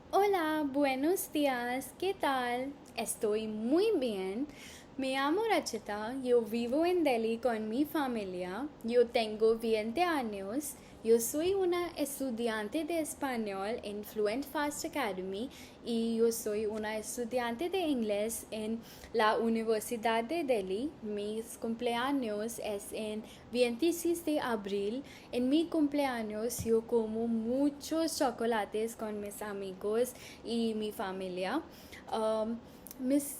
Hola, buenos días, ¿qué tal? Estoy muy bien. Me llamo Rachita, yo vivo en Delhi con mi familia, yo tengo 20 años, yo soy una estudiante de español en Fluent Fast Academy y yo soy una estudiante de inglés en la Universidad de Delhi. Mis cumpleaños es en 26 de abril. En mi cumpleaños yo como muchos chocolates con mis amigos y mi familia. Um, mis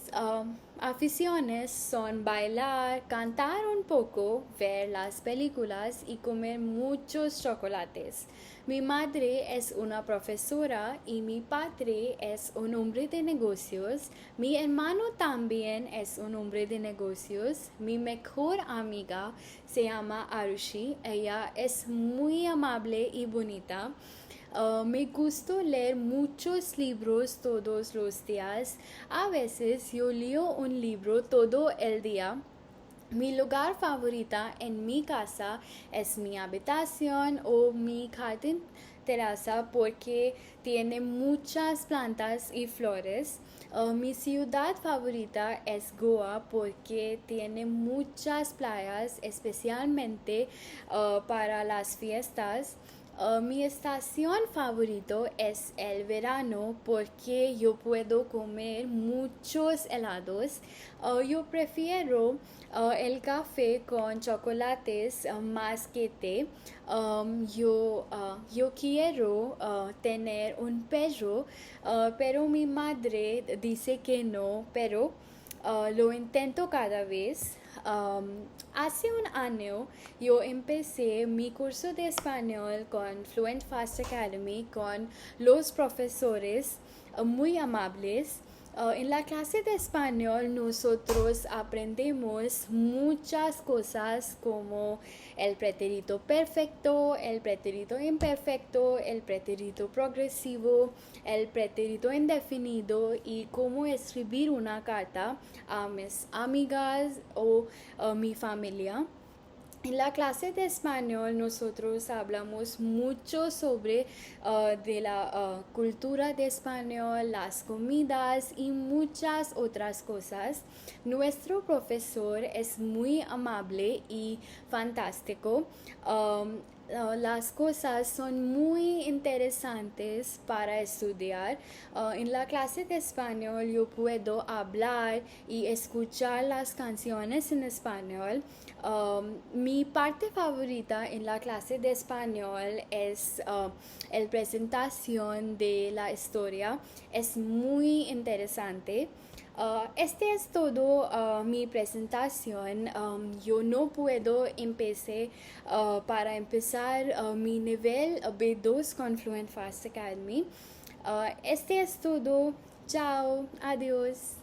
aficiones son bailar, cantar un poco, ver las películas y comer muchos chocolates. Mi madre es una profesora y mi padre es un hombre de negocios. Mi hermano también es un hombre de negocios. Mi mejor amiga se llama Arushi. Ella es muy amable y bonita. Me gusta leer muchos libros todos los días. A veces yo leo un libro todo el día. Mi lugar favorita en mi casa es mi habitación o mi jardín terraza porque tiene muchas plantas y flores. Mi ciudad favorita es Goa porque tiene muchas playas, especialmente para las fiestas. Mi estación favorito es el verano porque yo puedo comer muchos helados. Yo prefiero el café con chocolates más que té. Yo quiero tener un perro, pero mi madre dice que no, pero lo intento cada vez. Hace un año yo empecé mi curso de español con Fluent Fast Academy con los profesores muy amables. En la clase de español nosotros aprendemos muchas cosas como el pretérito perfecto, el pretérito imperfecto, el pretérito progresivo, el pretérito indefinido y cómo escribir una carta a mis amigas o a mi familia. En la clase de español nosotros hablamos mucho sobre de la cultura de español, las comidas y muchas otras cosas. Nuestro profesor es muy amable y fantástico. Las cosas son muy interesantes para estudiar. En la clase de español yo puedo hablar y escuchar las canciones en español. Mi parte favorita en la clase de español es la presentación de la historia. Es muy interesante. Este es todo mi presentación. Yo no puedo empezar para empezar mi nivel B2 con Fluent Fast Academy. Este es todo. Chao. Adiós.